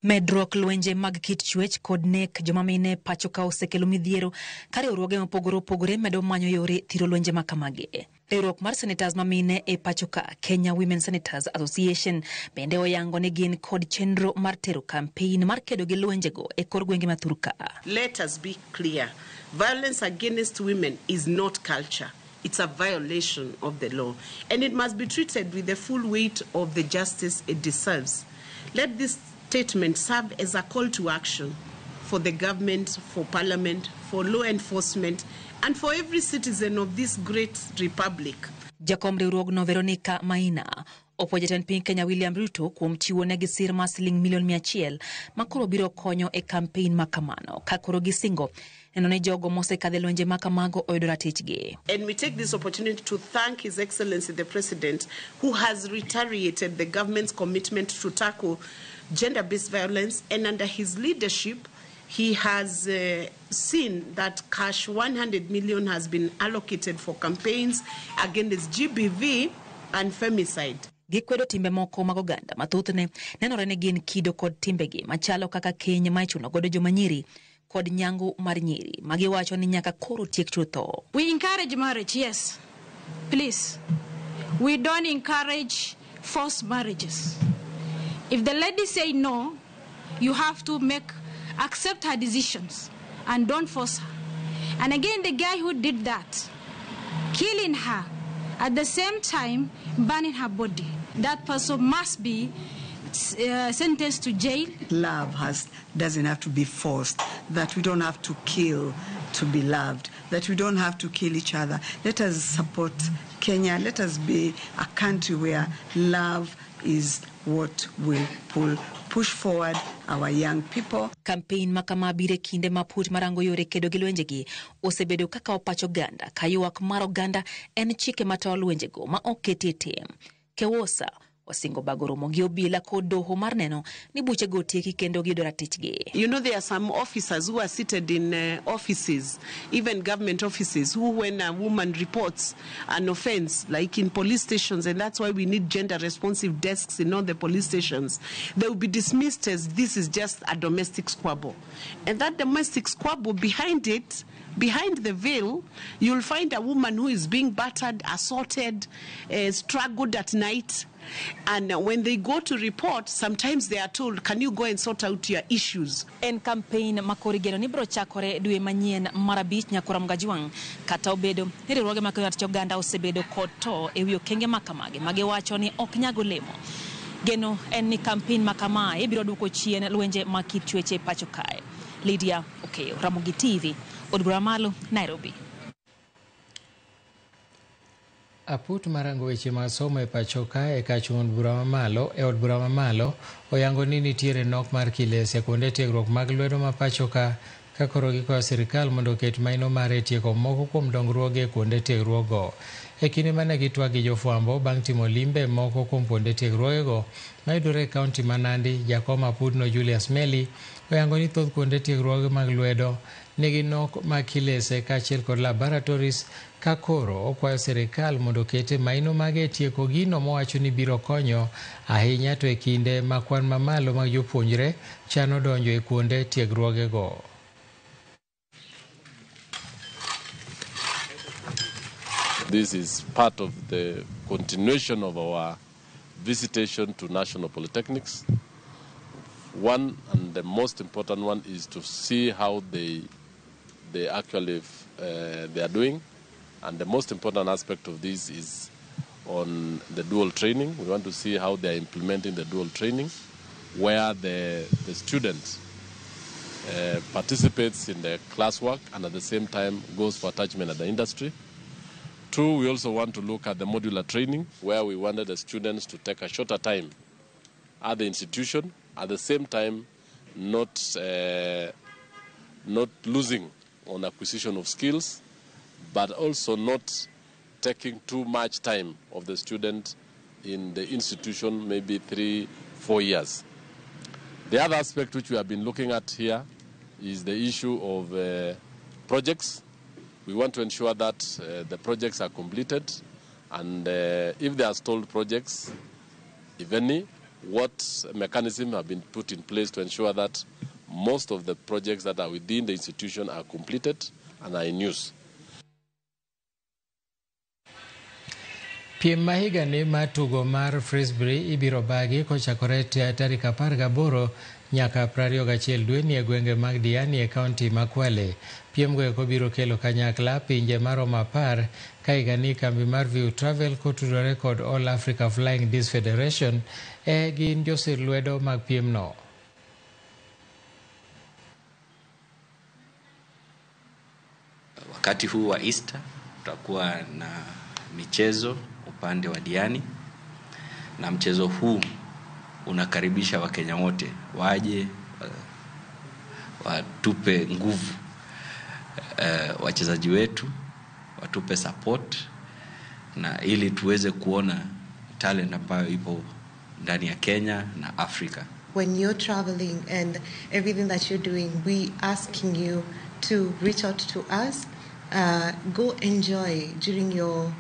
Medruok lwenje mag kit chwech kod nek joma mine pachoka osekelo midhiero ka riwruoge mopogore opogore medo manyo yore thiro lwenje ma kamagi. Riwruok mar Senators mamine e pachoka, Kenya Women Senators Association, bende oyango ni gin kod chenro mar tero campaign mar kedo gi lwenjego e kor gwenge ma Thurka. Let us be clear. Violence against women is not culture. It's a violation of the law, and it must be treated with the full weight of the justice it deserves. Let this statement serve as a call to action for the government, for parliament, for law enforcement, and for every citizen of this great republic. Jakom riwruogno Veronica Maina Opo jatend piny Kenya William Ruto kuom chiwo negi sir mar siling milion 100 makoro biro konyo e kampein makamano kakoro gisingo neno ne jogo mosekadhe lwenje makamago oyudo ratichgi. And we take this opportunity to thank His Excellency the President, who has reiterated the government's commitment to tackle gender-based violence, and under his leadership he has seen that cash 100 million has been allocated for campaigns against GBV and femicide. Gikwedo timbe moko mag oganda mathothne nenore ni gin kido kod timbegi machalo kaka keny ma ichuno godo joma nyiri kod nyangu mar nyiri magiwacho ni nyaka koro tiek chutho. We encourage marriage, yes, please. We don't encourage forced marriages. If the lady say no, you have to accept her decisions and don't force her. And again, the guy who did that, killing her, at the same time burning her body, that person must be sentenced to jail. Love doesn't have to be forced, that we don't have to kill to be loved, that we don't have to kill each other. Let us support Kenya. Let us be a country where love is what will push forward our young people. Campaign makama bire kinde maput marango yore kedo gi lwenjegi osebedo kaka opacho ganda kayuak mar oganda en chike matawo lwenjego ma oketi tim. Kewosa wasingo bagoromo gi obila kod doho mar neno ni buche go tieki kendo gi doratichgi. You know, there are some officers who are seated in offices, even government offices, who when a woman reports an offense, like in police stations, and that's why we need gender responsive desks in all the police stations, they will be dismissed as this is just a domestic squabble. And that domestic squabble, behind it, behind the veil, you'll find a woman who is being battered, assaulted, struggled at night. And when they go to report, sometimes they are told, can you go and sort out your issues? En campaign makorigeno ni bro chakore dwe manyien marabich nyakora mgajiwang kata obedo ni riwruoge makonyo tich oganda osebedo kod to e wi okenge makamage magiwacho ni ok nyago lemo. Geno en ni campaign makama ibiro duoko chien lwenje makit chweche pacho kae. Lydia Okeyo, Ramogi TV, Od Bura Malo, Nairobi. Aput marango weche mag somo e pacho kae e kachung' Od Bura Mamalo e Od Bura Mamalo oyango ni nitiere nok mar kilese kuonde tiegruok mag lwedo ma pacho ka koro gikwayo sirikal mondo oket maino mare tieko moko kuom dongruoge kuonde tiegruokgo. E kinde mane gitwak gi jofwambo bang' timo limbe moko kuom kuonde tiegruokgo mayudore e kaunti ma Nandi, jakom apudno Julius Meli oyango ni thoth kuonde tiegruoge mag lwedo nigi nok mag kilese kaachiel kod laboratories ka koro okwayo sirikal mondo okete maino mage tieko gino mowacho ni biro konyo ahinya to e kinde ma kwan mamalo mag jopuonjre chano donjo e kuonde tiegruokego. This is part of the continuation of our visitation to national polytechnics. One and the most important one is to see how they actually they are doing, and the most important aspect of this is on the dual training. We want to see how they are implementing the dual training, where the students participates in the classwork and at the same time goes for attachment at the industry. Two, we also want to look at the modular training, where we wanted the students to take a shorter time at the institution, at the same time not losing on acquisition of skills, but also not taking too much time of the student in the institution, maybe 3-4 years. The other aspect which we have been looking at here is the issue of projects. We want to ensure that the projects are completed, and if they are stalled projects, if any, what mechanisms have been put in place to ensure that most of the projects that are within the institution are completed and are in use. Piem mahiga ni matugo mar Frisbee ibiro bagi kochakore tarik 18 nyaka 21 dwe ni e gwenge mag Diani e kaunti ma Kwale. Piem go eko biro kelo kanyakla pinje maromo 10 ka higa ni kambi mar View Travel kotudore kod All Africa Flying Disc Federation gin josir lwedo mag piem no. Wakati huu wa Easter tutakuwa na michezo upande wa Diani, na mchezo huu unakaribisha Wakenya wote waje watupe nguvu wachezaji wetu, watupe support na ili tuweze kuona talent ambayo ipo ndani ya Kenya na Afrika. When you're traveling and everything that you're doing, we asking you to reach out to us. Go enjoy during your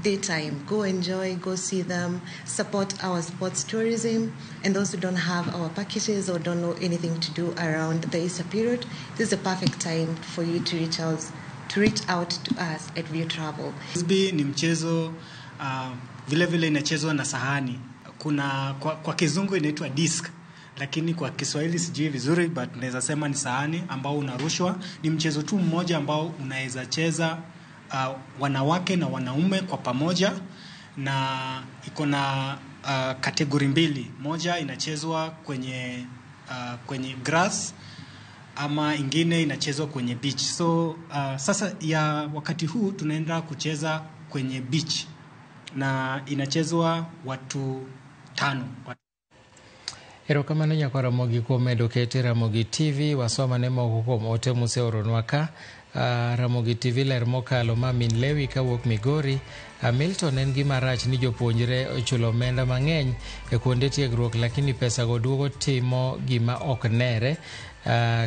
daytime. Go enjoy, go see them, support our sports tourism. And those who don't have our packages or don't know anything to do around the Easter period, this is a perfect time for you to reach out to us at View Travel. Frisbee ni mchezo vile vile inachezwa na sahani. Kuna kwa kizungu inaitwa disc, lakini kwa Kiswahili sijui vizuri, but naweza sema ni sahani ambao unarushwa. Ni mchezo tu mmoja ambao unaweza cheza wanawake na wanaume kwa pamoja, na iko na kategori mbili. Moja inachezwa kwenye grass ama ingine inachezwa kwenye beach. So sasa ya wakati huu tunaenda kucheza kwenye beach na inachezwa watu 5. Erokamano nyako Ramogi kuom medo kete Ramogi TV. Wasoma ne moko kuom ote museoronwa ka. Ramogi TV ler mokalo Mamin Lewi kawuok Migori. Milton en gima rach ni jopuonjre ochulo omenda mang'eny e kuonde tiegruok, lakini pesa go duogo timo gima ok nere,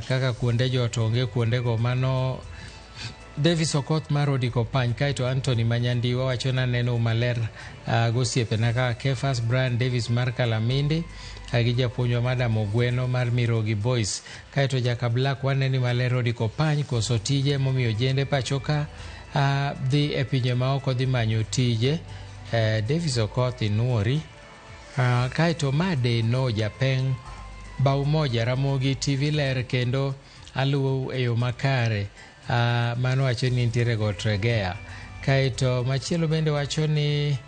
kaka kuonde jot onge kuondego. Mano Davis Okoth mar Odiko Pany. Kaito Anthony Manyandiwa wachona neno maler gosiepena ka Kefas Brian Davis mar Kalamindi gi japuonjwa Madam Ogweno mar Mirogi Boys. Kaito Jaka Black waneni maler Odiko Pany koso tije momiyo jende pachoka dhi e pinje maoko dhi manyo tije. Davis Okoth Inuori. Kaito Made no Japeng bau moja Ramogi TV ler kendo aluwo e yo makare. Mano wacho ni nitiere Gotregea. Kaito machielo bende wacho ni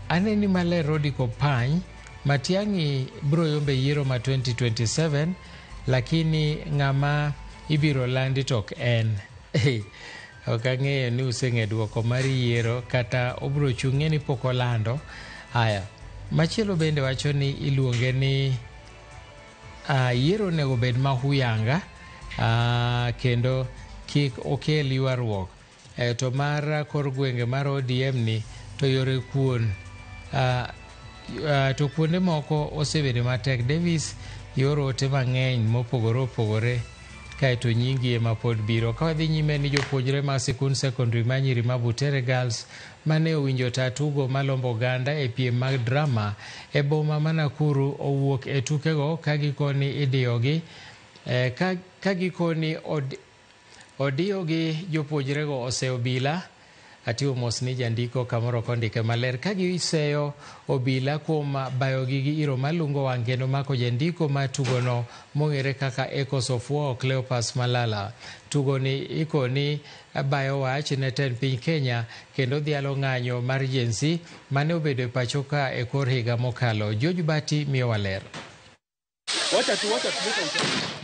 aneni maler Odiko Pany Matiang'i bro yombe yiero ma 2027, lakini ng'ama ibiro landi tok en. Ok ang'eyo ni useng'e duoko mar yiero kata obro chung'e ni pok olando. Haya, machielo bende wacho ni iluonge ni yiero nego bed mahuyanga, kendo kik okel ywaruok. To mar kor gwenge mar ODM ni to yore kuon, to kuonde moko osebedo matek. Davis yoro ote mang'eny mopogore opogore, kaeto nyingi ema pod biro. Ka wadhi nyime ni jopuonjre mag sikund secondary manyiri ma Butere Girls mane owinjo tatugo malombo ganda e piem mag drama e boma ma Nakuru owuok e tukego kagikoni idiyogi, kagikoni odiyogi jopuonjrego ose obila. Atiwo mos ni jandiko kamoro kondike maler kagiseyo obila kuom bayogi gi iro malungo wang' kendo mako jandiko ma tugono mong'ere kaka Echoes of War Cleopas Malala. Tugoni ikoni bayo wach ne ten piny Kenya kendo dhialo ng'anyo mar Gen Z mane obedo e pachoka e kor higa mokalo. George Bati miyo waler.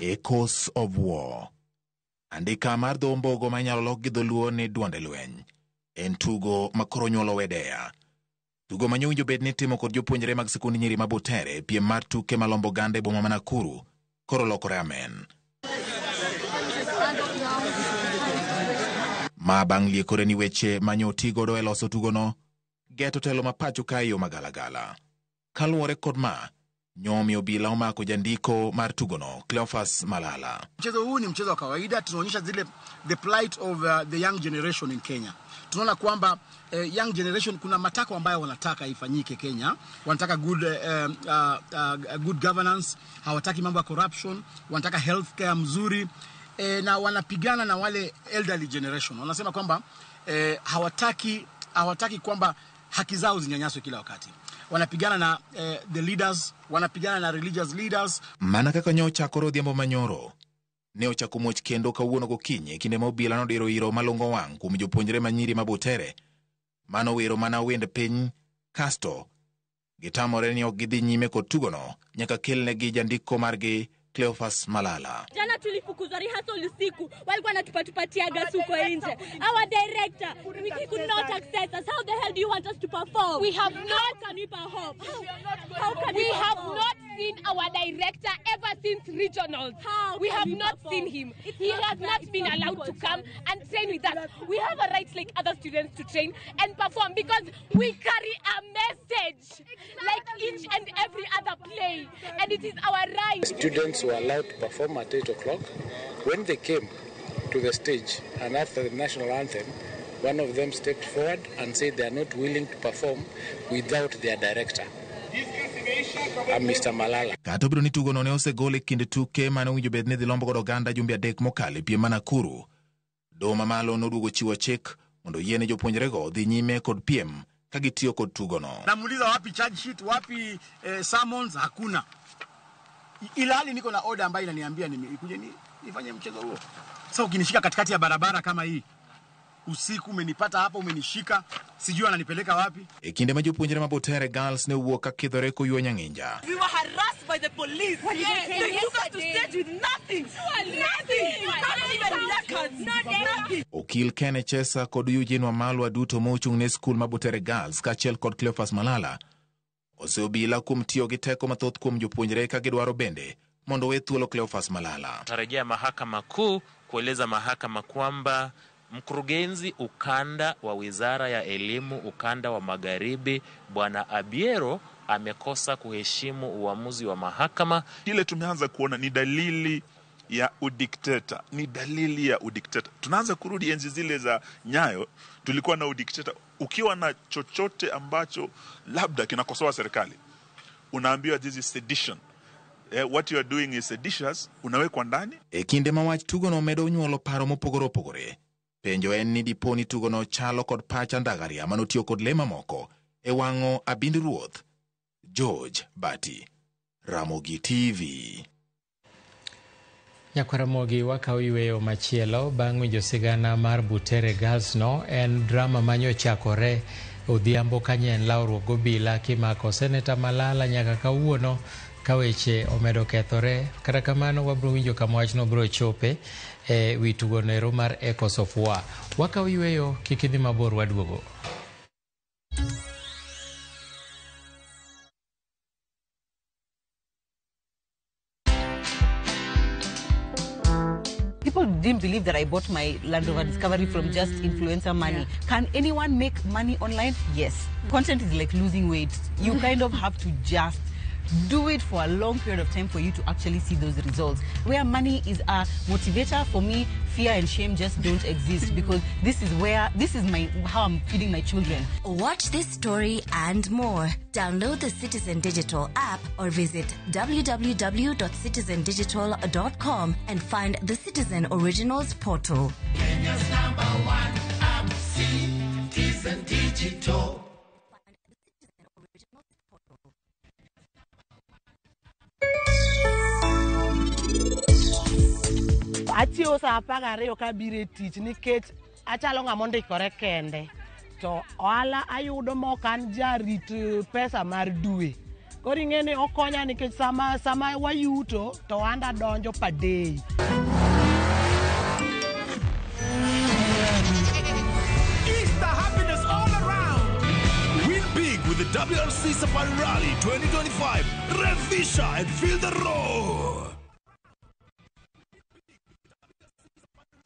Echoes of War, andika mar dho mbogo manyalo lok gi dholuo ni duonde lweny. En tugo makoro nyuolo wedeya. Tugo manyowinjo bed ni timo kod jopuonjre mag sikund nyiri ma Butere piem mar tuke malombo gande boma ma Nakuru koro lokore amen. Ma bang' liekore ni weche manyoti godo e loso tugono, geto telo mapacho ka yo magalagala. Kaluwore kod ma, nyomi obila omako jandiko mar tugono Cleophas Malala. Mchezo huu ni mchezo wa kawaida, tunaonyesha the plight of the young generation in Kenya. Tunaona kwamba young generation kuna matako ambayo wanataka ifanyike Kenya. Wanataka good governance, hawataki mambo ya corruption, wanataka healthcare mzuri, na wanapigana na wale elderly generation. Wanasema kwamba hawataki kwamba haki zao zinyanyaswe kila wakati. Wanapigana na the leaders, wanapigana na religious leaders. Mana kaka nyocha koro Odhiambo Manyoro ne ochako muoch kendo kawuono gokinyi kinde ma obila nodiro iro malongo wang' kuom jopuonjre manyiri ma Butere mano wero mana wend piny kasto gitamore ni ok gidhi nyime kod tugono nyaka kelnegi jandiko margi Cleophas Malala. Jana tulifukuzwa rehearsal usiku, walikuwa wanatupatia gas huko nje. Our director, we could not access us. How the hell do you want us to perform? We have not. Can we perform? How can we have not seen our director ever since regionals. We have not seen him. He has not been allowed to come and train with us. We have a right like other students to train and perform because we carry a message like each and every other play, and it is our right. Students were allowed to perform at 8 o'clock. When they came to the stage and after the national anthem, one of them stepped forward and said they are not willing to perform without their director, Mr. Malala. Kata biro ni tugo no ne osegol e kind tuke mane winjo bed ni dhi lombo kod oganda jumbe adek mokalo e piem ma Nakuru. Doho mamalo noduogo chiwo chik mondo yiene jopuonjrego dhi nyime kod piem ka gitiyo kod tugo no. Namuuliza wapi charge sheet, wapi summons, hakuna. Ilhali niko na order ambayo inaniambia nikuje nifanye mchezo huo. Sasa ukinishika katikati ya barabara kama hii, usiku umenipata hapa, umenishika, sijui ananipeleka wapi. E kinde ma jopuonjre ma Butere Girls ne wuok ka kidhore koyuo nyang'inja. We were harassed by the police. They took us to stage with nothing. Nothing. Okil Ken Echesa kod Eugene Wamalwa duto mochung' ne skul ma Butere Girls kaachiel kod Cleophas Malala oseobila kuom tiyo gi teko mathoth kuom jopuonjre ka gidwaro bende mondo we thuolo Cleophas Malala. Tarejea mahakama kuu kueleza mahakama kwamba mkurugenzi ukanda wa Wizara ya Elimu ukanda wa Magharibi Bwana Abiero amekosa kuheshimu uamuzi wa mahakama. Kile tumeanza kuona ni dalili ya udikteta, tunaanza kurudi enzi zile za Nyayo. Tulikuwa na udikteta. Ukiwa na chochote ambacho labda kinakosoa serikali, unaambiwa this is sedition. What you are doing is seditious, unawekwa ndani. E kinde ma wach tugo no medo nyuolo paro mopogore opogore. Penjo en ni diponi tugo no chalo kod pacha Ndagaria manotiyo kod lema moko e wang'o Abindi Ruoth. George Bati, Ramogi TV. Nyakwaramogi wakao yweyo machielo bang' winjo sigana mar Butere Girls no. En drama manyo chakore odhiambo kanyen lawruok gobila kimako Seneta Malala nyaka kawuono kaweche omedo kethore. Kata kamano wabro winjo kama wachno bro chope e wi tugo nero mar Echoes of War. Wakao yweyo kikidhi mabor waduogo. People didn't believe that I bought my Land Rover Discovery from just influencer money. Yeah. Can anyone make money online? Yes. Content is like losing weight. You kind of have to just do it for a long period of time for you to actually see those results. Where money is a motivator, for me, fear and shame just don't exist because this is how I'm feeding my children. Watch this story and more. Download the Citizen Digital app or visit www.citizendigital.com and find the Citizen Originals portal. Kenya's #1 app, Citizen Digital. Achio sa apagare ka bire tich nikech achalo ng'amondikore kende to ohala ayudo mokan jarit pesa mar dwe. Koro ing'eni okonya nikech sama wayuto to anda donjo per day. Easter happiness all around. Win big with the WRC Safari Rally 2025. Revisha and feel the roar.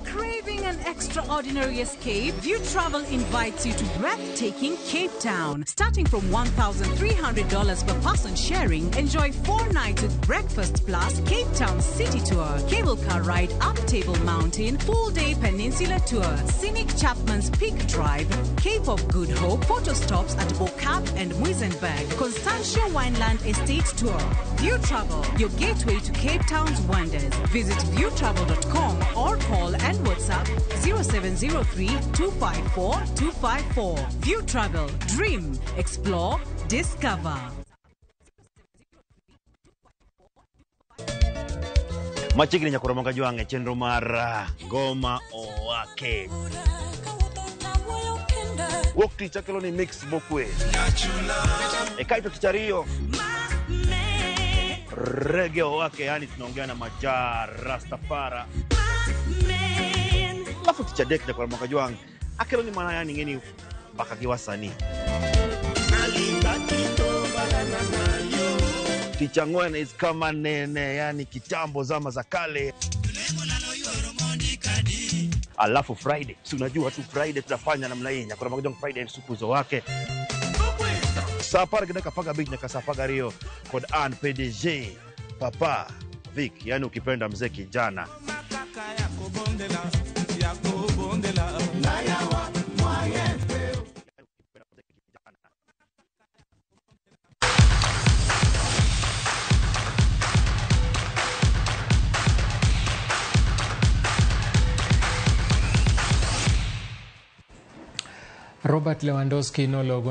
Craving an extraordinary escape? View Travel invites you to breathtaking Cape Town. Starting from $1,300 per person sharing, enjoy 4 nights with breakfast plus Cape Town City Tour, cable car ride up Table Mountain, full-day Peninsula Tour, scenic Chapman's Peak Drive, Cape of Good Hope, photo stops at Bokap and Muizenberg, Constantia Wineland Estate Tour. View Travel, your gateway to Cape Town's wonders. Visit viewtravel.com or call and WhatsApp 0703-254-254. View Travel. Dream. Explore. Discover. Machigni nyakoromoga jwange chenro mar Goma Owake. Wok tich akelo ni mix bokwe. E kaito tichario. reggae wake, yani tunaongea na Majaa Rastafara. Alafu Teacher Dek na kwa mwaka juang akelo ni maana yani ngeni baka kiwasani. Teacher Ngwena is kama nene, yani kitambo zama za kale. Alafu Friday, si unajua tu Friday tunafanya namna hii, kwa mwaka juang Friday supuzo wake. Sapar kena kapaga beach na kasapaga Rio kod an PDG Papa Vic, yani ukipenda mzee kijana. Robert Lewandowski no logo